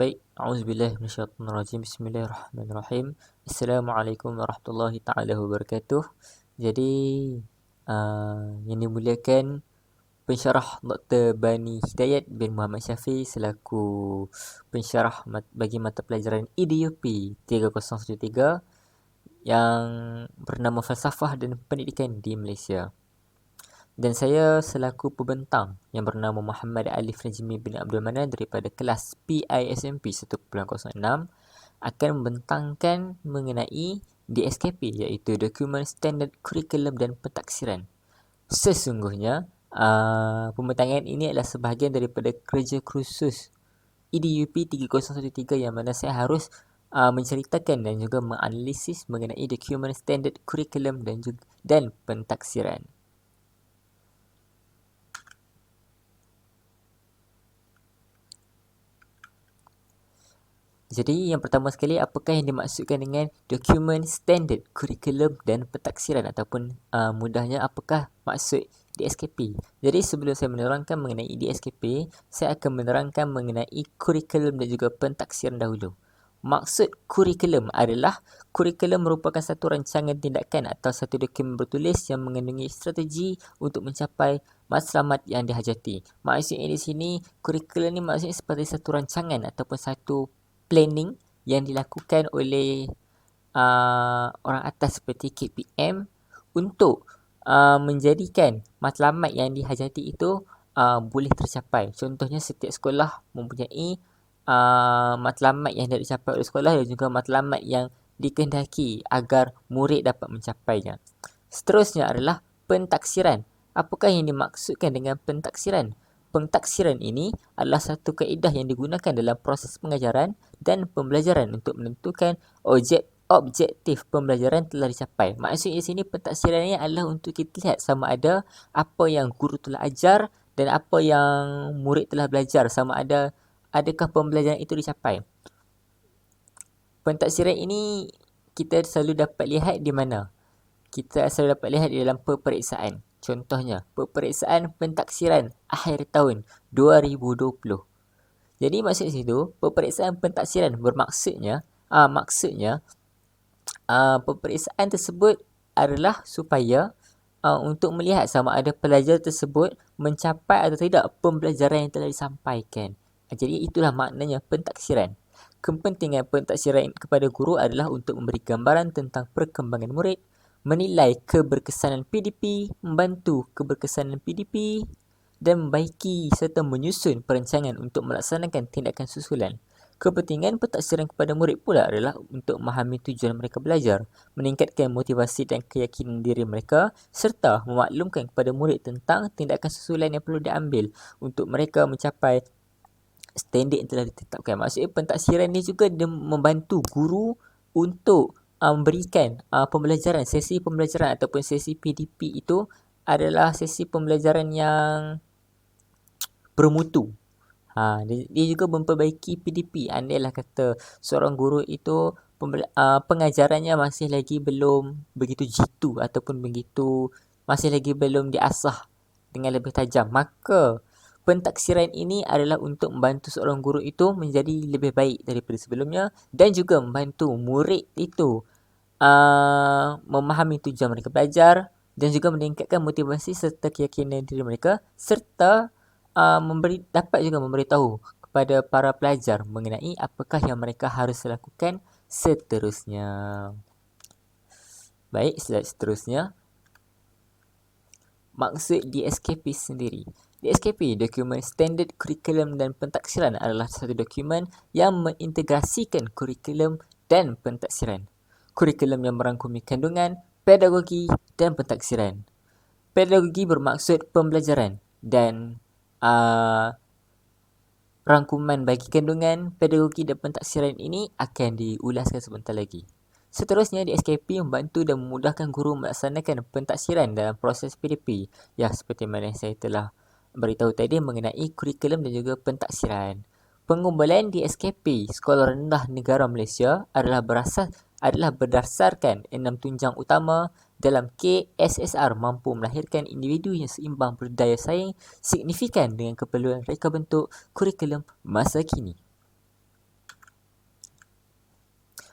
Baik, auzubillah minasyaitonirrajim. Bismillahirrahmanirrahim. Assalamualaikum warahmatullahi taala wabarakatuh. Jadi yang dimuliakan pensyarah Dr. Bani Hidayat bin Muhammad Syafi selaku pensyarah bagi mata pelajaran EDUP 3013 yang bernama Falsafah dan Pendidikan di Malaysia. Dan saya selaku pembentang yang bernama Muhammad Alif Najmi bin Abdul Manan daripada kelas PISMP 1.06 akan membentangkan mengenai DSKP, iaitu Dokumen Standard Kurikulum dan Pentaksiran. Sesungguhnya pembentangan ini adalah sebahagian daripada kerja khusus EDUP 3013 yang mana saya harus menceritakan dan juga menganalisis mengenai Dokumen Standard Kurikulum dan Pentaksiran. Jadi yang pertama sekali, apakah yang dimaksudkan dengan dokumen standard kurikulum dan pentaksiran, ataupun mudahnya apakah maksud DSKP. Jadi sebelum saya menerangkan mengenai DSKP, saya akan menerangkan mengenai kurikulum dan juga pentaksiran dahulu. Maksud kurikulum adalah kurikulum merupakan satu rancangan tindakan atau satu dokumen bertulis yang mengandungi strategi untuk mencapai matlamat yang dihajati. Maksudnya di sini kurikulum ni maksudnya seperti satu rancangan ataupun satu planning yang dilakukan oleh orang atas seperti KPM untuk menjadikan matlamat yang dihajati itu boleh tercapai. Contohnya setiap sekolah mempunyai matlamat yang dah dicapai oleh sekolah dan juga matlamat yang dikehendaki agar murid dapat mencapainya. Seterusnya adalah pentaksiran. Apakah yang dimaksudkan dengan pentaksiran? Pentaksiran ini adalah satu kaedah yang digunakan dalam proses pengajaran dan pembelajaran untuk menentukan objektif pembelajaran telah dicapai. Maksudnya di sini pentaksiran ini adalah untuk kita lihat sama ada apa yang guru telah ajar dan apa yang murid telah belajar, sama ada adakah pembelajaran itu dicapai. Pentaksiran ini kita selalu dapat lihat di mana? Kita selalu dapat lihat di dalam peperiksaan. Contohnya, peperiksaan pentaksiran akhir tahun 2020. Jadi maksud situ, peperiksaan pentaksiran maksudnya peperiksaan tersebut adalah supaya untuk melihat sama ada pelajar tersebut mencapai atau tidak pembelajaran yang telah disampaikan. Jadi itulah maknanya pentaksiran. Kepentingan pentaksiran kepada guru adalah untuk memberi gambaran tentang perkembangan murid, menilai keberkesanan PDP, membantu keberkesanan PDP dan membaiki serta menyusun perancangan untuk melaksanakan tindakan susulan. Kepentingan pentaksiran kepada murid pula adalah untuk memahami tujuan mereka belajar, meningkatkan motivasi dan keyakinan diri mereka serta memaklumkan kepada murid tentang tindakan susulan yang perlu diambil untuk mereka mencapai standard yang telah ditetapkan. Maksudnya pentaksiran ni juga dia membantu guru untuk memberikan pembelajaran, sesi pembelajaran ataupun sesi PDP itu adalah sesi pembelajaran yang bermutu. Dia juga memperbaiki PDP. Andailah kata seorang guru itu pengajarannya masih lagi belum begitu jitu ataupun masih lagi belum diasah dengan lebih tajam, maka pentaksiran ini adalah untuk membantu seorang guru itu menjadi lebih baik daripada sebelumnya dan juga membantu murid itu memahami tujuan mereka belajar dan juga meningkatkan motivasi serta keyakinan diri mereka serta dapat juga memberitahu kepada para pelajar mengenai apakah yang mereka harus lakukan seterusnya. Baik, slide seterusnya. Maksud DSKP sendiri. DSKP, Dokumen Standard Kurikulum dan Pentaksiran, adalah satu dokumen yang mengintegrasikan kurikulum dan pentaksiran. Kurikulum yang merangkumi kandungan, pedagogi dan pentaksiran. Pedagogi bermaksud pembelajaran dan rangkuman bagi kandungan, pedagogi dan pentaksiran ini akan diulaskan sebentar lagi. Seterusnya, DSKP membantu dan memudahkan guru melaksanakan pentaksiran dalam proses PDP. Ya, seperti mana saya telah beritahu tadi mengenai kurikulum dan juga pentaksiran. Pengumpulan DSKP Sekolah Rendah Negara Malaysia adalah berdasarkan 6 tunjang utama dalam KSSR mampu melahirkan individu yang seimbang berdaya saing signifikan dengan keperluan reka bentuk kurikulum masa kini.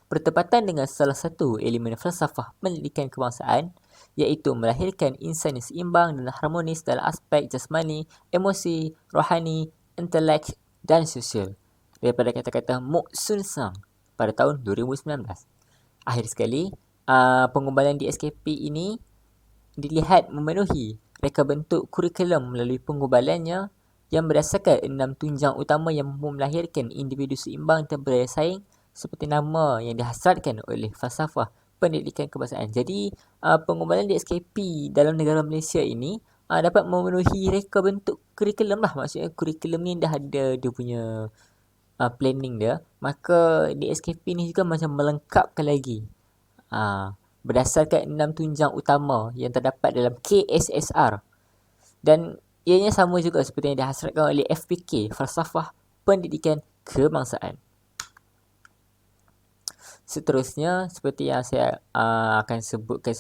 bertepatan dengan salah satu elemen falsafah pendidikan kebangsaan, iaitu melahirkan insan yang seimbang dan harmonis dalam aspek jasmani, emosi, rohani, intelek dan sosial, daripada kata-kata Mok Sun Sang pada tahun 2019. Akhir sekali, pengumbalan DSKP ini dilihat memenuhi reka bentuk kurikulum melalui pengumbalannya yang berdasarkan 6 tunjang utama yang mampu melahirkan individu seimbang dan berdaya saing seperti nama yang dihasratkan oleh falsafah pendidikan kebangsaan. Jadi, pengumbalan DSKP dalam negara Malaysia ini dapat memenuhi reka bentuk kurikulum lah. Maksudnya kurikulum ni dah ada dia punya planning dia. Maka DSKP ni juga macam melengkapkan lagi berdasarkan 6 tunjang utama yang terdapat dalam KSSR. Dan ianya sama juga seperti yang dihasratkan oleh FPK, Falsafah Pendidikan Kebangsaan. Seterusnya, seperti yang saya akan sebutkan,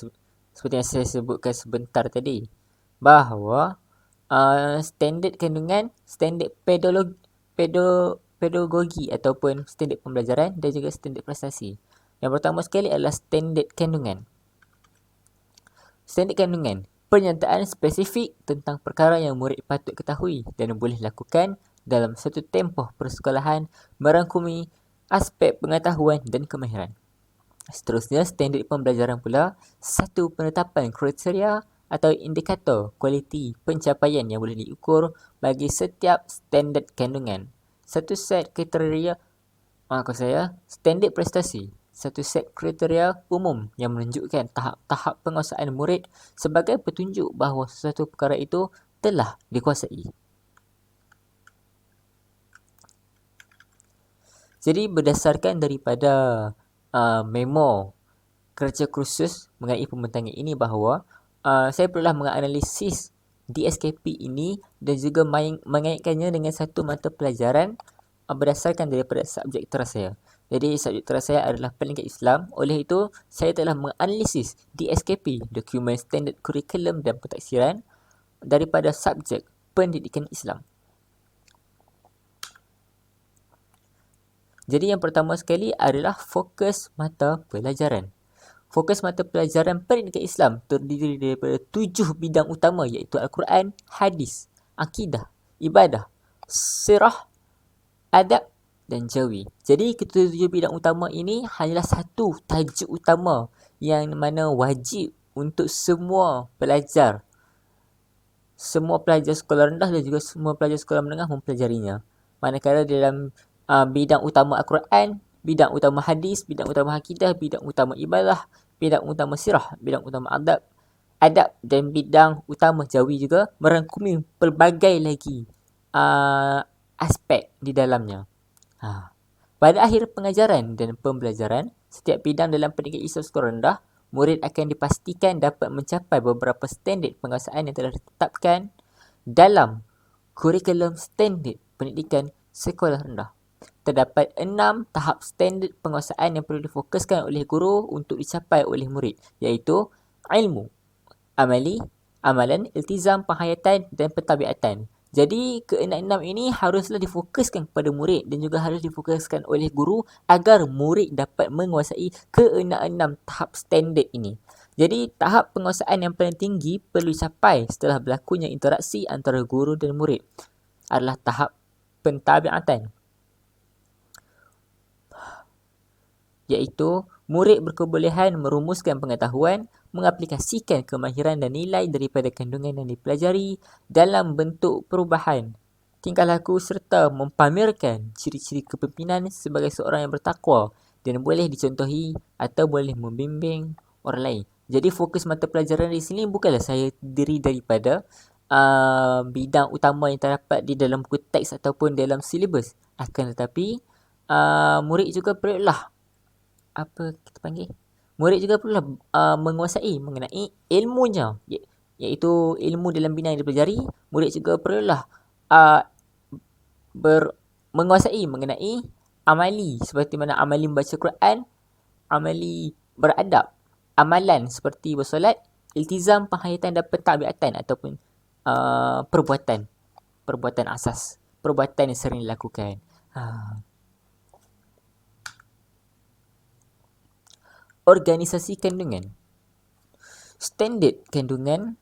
seperti yang saya sebutkan sebentar tadi, bahawa standard kandungan, standard pedagogi ataupun standard pembelajaran dan juga standard prestasi. Yang pertama sekali adalah standard kandungan. Standard kandungan, pernyataan spesifik tentang perkara yang murid patut ketahui dan boleh lakukan dalam satu tempoh persekolahan, merangkumi aspek pengetahuan dan kemahiran. Seterusnya, standard pembelajaran pula, satu penetapan kriteria atau indikator kualiti pencapaian yang boleh diukur bagi setiap standard kandungan. Satu set kriteria, standard prestasi, satu set kriteria umum yang menunjukkan tahap-tahap penguasaan murid sebagai petunjuk bahawa sesuatu perkara itu telah dikuasai. Jadi berdasarkan daripada memo kerja kursus mengenai pembentangan ini bahawa saya perlulah menganalisis DSKP ini dan juga mengaitkannya dengan satu mata pelajaran berdasarkan daripada subjek teras saya. Jadi subjek teras saya adalah pendidikan Islam. Oleh itu, saya telah menganalisis DSKP, Dokumen Standard Kurikulum dan Pentaksiran, daripada subjek pendidikan Islam. Jadi yang pertama sekali adalah fokus mata pelajaran. Fokus mata pelajaran pendidikan Islam terdiri daripada 7 bidang utama, iaitu Al-Quran, Hadis, Akidah, Ibadah, Sirah, Adab dan Jawi. Jadi ketujuh bidang utama ini hanyalah satu tajuk utama yang mana wajib untuk semua pelajar sekolah rendah dan juga semua pelajar sekolah menengah mempelajarinya. Manakala dalam bidang utama Al-Quran, bidang utama hadis, bidang utama akidah, bidang utama ibadah, bidang utama sirah, bidang utama adab dan bidang utama jawi juga merangkumi pelbagai lagi aspek di dalamnya. Pada akhir pengajaran dan pembelajaran, setiap bidang dalam pendidikan Islam sekolah rendah, murid akan dipastikan dapat mencapai beberapa standard penguasaan yang telah ditetapkan dalam kurikulum standard pendidikan sekolah rendah. Terdapat 6 tahap standard penguasaan yang perlu difokuskan oleh guru untuk dicapai oleh murid, iaitu ilmu, amali, amalan, iltizam, penghayatan dan pentadbiatan. Jadi ke-6 ini haruslah difokuskan kepada murid dan juga harus difokuskan oleh guru agar murid dapat menguasai ke-6 tahap standard ini. Jadi tahap penguasaan yang paling tinggi perlu dicapai setelah berlakunya interaksi antara guru dan murid adalah tahap pentadbiatan, iaitu murid berkebolehan merumuskan pengetahuan, mengaplikasikan kemahiran dan nilai daripada kandungan yang dipelajari dalam bentuk perubahan tingkah laku serta mempamerkan ciri-ciri kepimpinan sebagai seorang yang bertakwa dan boleh dicontohi atau boleh membimbing orang lain. Jadi fokus mata pelajaran di sini bukanlah saya terdiri daripada bidang utama yang terdapat di dalam buku teks ataupun dalam silibus. Akan tetapi murid juga perlulah murid juga perlulah menguasai mengenai ilmunya, iaitu ilmu dalam bidang yang dipelajari. Murid juga perlulah menguasai mengenai amali, seperti mana amali membaca Quran, amali beradab, amalan seperti bersolat, iltizam, penghayatan dan pentadbiatan ataupun perbuatan asas, perbuatan yang sering dilakukan. organisasi kandungan. Standard kandungan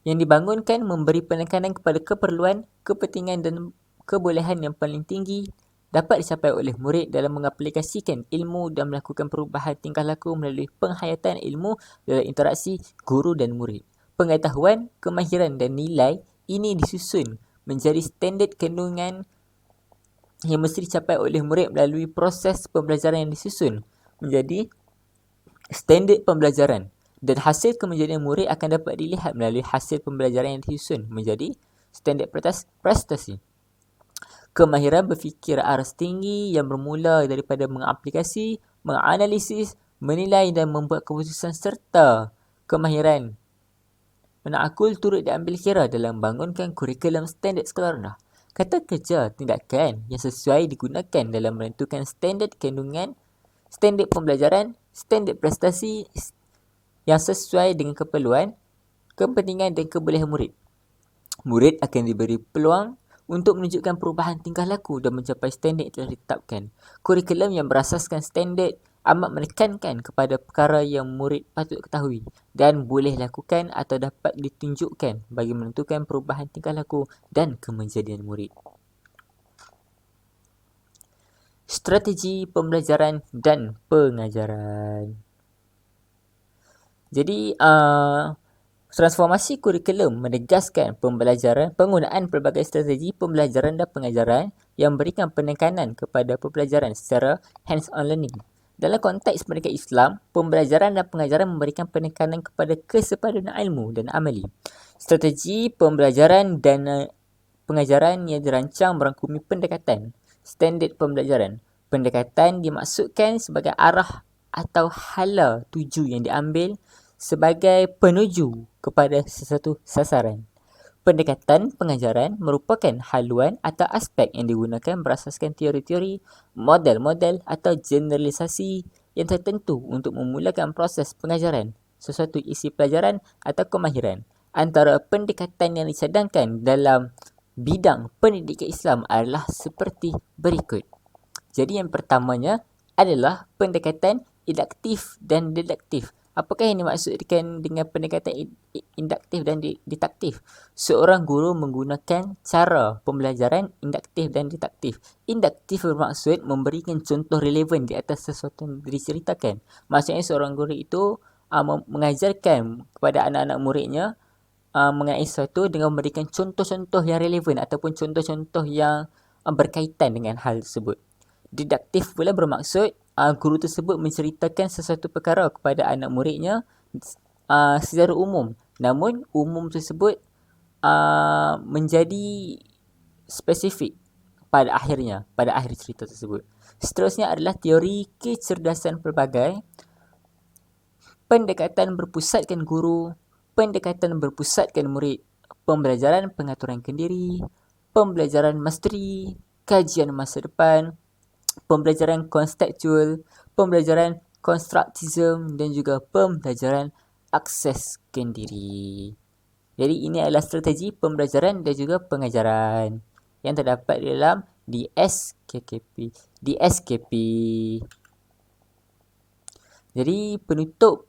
yang dibangunkan memberi penekanan kepada keperluan, kepentingan dan kebolehan yang paling tinggi dapat dicapai oleh murid dalam mengaplikasikan ilmu dan melakukan perubahan tingkah laku melalui penghayatan ilmu dalam interaksi guru dan murid. Pengetahuan, kemahiran dan nilai ini disusun menjadi standard kandungan yang mesti dicapai oleh murid melalui proses pembelajaran yang disusun menjadi standard pembelajaran. Dan hasil kemenjadian murid akan dapat dilihat melalui hasil pembelajaran yang disusun menjadi standard prestasi. Kemahiran berfikir aras tinggi yang bermula daripada mengaplikasi, menganalisis, menilai dan membuat keputusan serta kemahiran menakul turut diambil kira dalam bangunkan kurikulum standard sekolah rendah. Kata kerja tindakan yang sesuai digunakan dalam menentukan standard kandungan, standard pembelajaran, standard prestasi yang sesuai dengan keperluan, kepentingan dan kebolehan murid. Murid akan diberi peluang untuk menunjukkan perubahan tingkah laku dan mencapai standard yang telah ditetapkan. Kurikulum yang berasaskan standard amat menekankan kepada perkara yang murid patut ketahui dan boleh lakukan atau dapat ditunjukkan bagi menentukan perubahan tingkah laku dan kemenjadian murid. Strategi pembelajaran dan pengajaran. Jadi, transformasi kurikulum menegaskan penggunaan pelbagai strategi pembelajaran dan pengajaran yang memberikan penekanan kepada pembelajaran secara hands-on learning. Dalam konteks pendidikan Islam, pembelajaran dan pengajaran memberikan penekanan kepada kesepadan ilmu dan amali. Strategi pembelajaran dan pengajaran yang dirancang merangkumi pendekatan, standard pembelajaran. Pendekatan dimaksudkan sebagai arah atau hala tuju yang diambil sebagai penuju kepada sesuatu sasaran. Pendekatan pengajaran merupakan haluan atau aspek yang digunakan berasaskan teori-teori, model-model atau generalisasi yang tertentu untuk memulakan proses pengajaran sesuatu isi pelajaran atau kemahiran. Antara pendekatan yang dicadangkan dalam bidang pendidikan Islam adalah seperti berikut. Jadi yang pertamanya adalah pendekatan induktif dan deduktif. Apakah yang dimaksudkan dengan pendekatan induktif dan deduktif? Seorang guru menggunakan cara pembelajaran induktif dan deduktif. Induktif bermaksud memberikan contoh relevan di atas sesuatu yang diceritakan. Maksudnya seorang guru itu mengajarkan kepada anak-anak muridnya mengenai sesuatu dengan memberikan contoh-contoh yang relevan ataupun contoh-contoh yang berkaitan dengan hal tersebut. Deduktif pula bermaksud guru tersebut menceritakan sesuatu perkara kepada anak muridnya secara umum. Namun umum tersebut menjadi spesifik pada akhirnya, pada akhir cerita tersebut. Seterusnya adalah teori kecerdasan pelbagai, pendekatan berpusatkan guru, pendekatan berpusatkan murid, pembelajaran pengaturan kendiri, pembelajaran masteri, kajian masa depan, pembelajaran konseptual, pembelajaran konstruktisme dan juga pembelajaran akses kendiri. Jadi ini adalah strategi pembelajaran dan juga pengajaran yang terdapat di dalam DSKP. Jadi penutup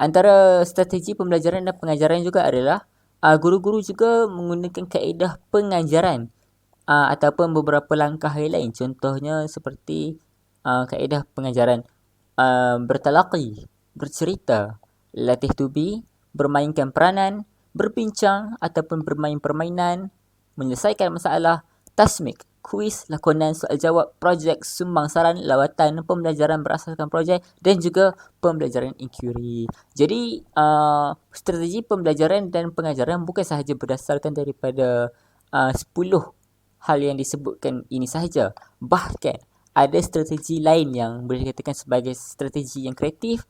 antara strategi pembelajaran dan pengajaran juga adalah guru-guru juga menggunakan kaedah pengajaran ataupun beberapa langkah lain. Contohnya seperti kaedah pengajaran bertalaqi, bercerita, latih tubi, bermainkan peranan, berbincang ataupun bermain permainan, menyelesaikan masalah, tasmik, kuis, lakonan, soal jawab, projek, sumbang saran, lawatan, pembelajaran berasaskan projek dan juga pembelajaran inquiry. Jadi strategi pembelajaran dan pengajaran bukan sahaja berdasarkan daripada 10 hal yang disebutkan ini sahaja. Bahkan ada strategi lain yang boleh dikatakan sebagai strategi yang kreatif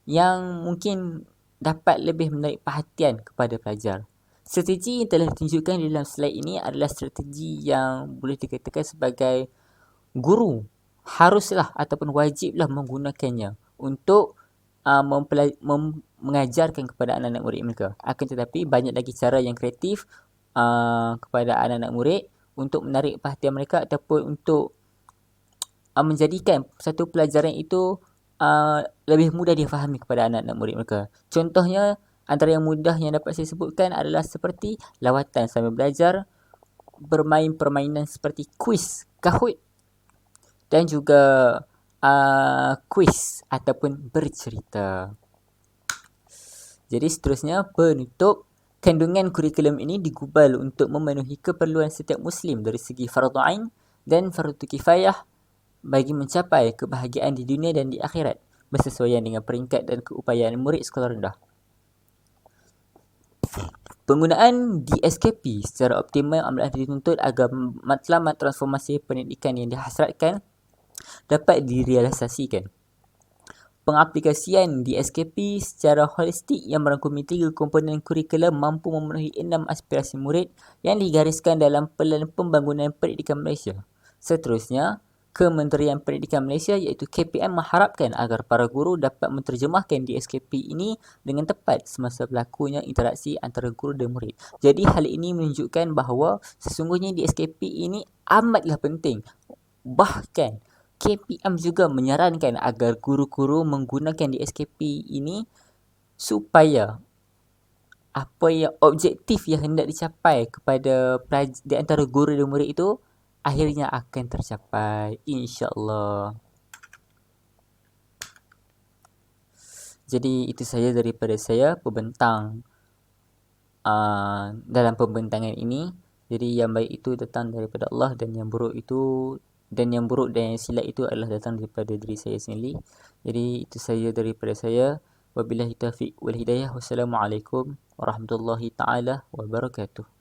yang mungkin dapat lebih menarik perhatian kepada pelajar. Strategi yang telah ditunjukkan di dalam slide ini adalah strategi yang boleh dikatakan sebagai guru haruslah ataupun wajiblah menggunakannya untuk mengajarkan kepada anak-anak murid mereka. Akan tetapi banyak lagi cara yang kreatif kepada anak-anak murid untuk menarik perhatian mereka ataupun untuk menjadikan satu pelajaran itu lebih mudah difahami kepada anak-anak murid mereka. Contohnya, antara yang mudah yang dapat saya sebutkan adalah seperti lawatan sambil belajar, bermain permainan seperti kuis, Kahoot dan juga kuis ataupun bercerita. Jadi seterusnya, penutup. Kandungan kurikulum ini digubal untuk memenuhi keperluan setiap Muslim dari segi fardu ain dan fardu kifayah bagi mencapai kebahagiaan di dunia dan di akhirat bersesuaian dengan peringkat dan keupayaan murid sekolah rendah. Penggunaan DSKP secara optimal amat dituntut agar matlamat transformasi pendidikan yang dihasratkan dapat direalisasikan. Pengaplikasian DSKP secara holistik yang merangkumi 3 komponen kurikulum mampu memenuhi 6 aspirasi murid yang digariskan dalam Pelan Pembangunan Pendidikan Malaysia. Seterusnya, Kementerian Pendidikan Malaysia iaitu KPM mengharapkan agar para guru dapat menterjemahkan DSKP ini dengan tepat semasa berlakunya interaksi antara guru dan murid. Jadi hal ini menunjukkan bahawa sesungguhnya DSKP ini amatlah penting. Bahkan KPM juga menyarankan agar guru-guru menggunakan DSKP ini supaya apa yang objektif yang hendak dicapai kepada di antara guru dan murid itu akhirnya akan tercapai, insya-Allah. Jadi itu saja daripada saya pembentang dalam pembentangan ini. Jadi yang baik itu datang daripada Allah dan yang buruk dan yang silap itu adalah datang daripada diri saya sendiri. Jadi itu saja daripada saya. Wabillahi taufiq wal hidayah. Wassalamualaikum warahmatullahi taala wabarakatuh.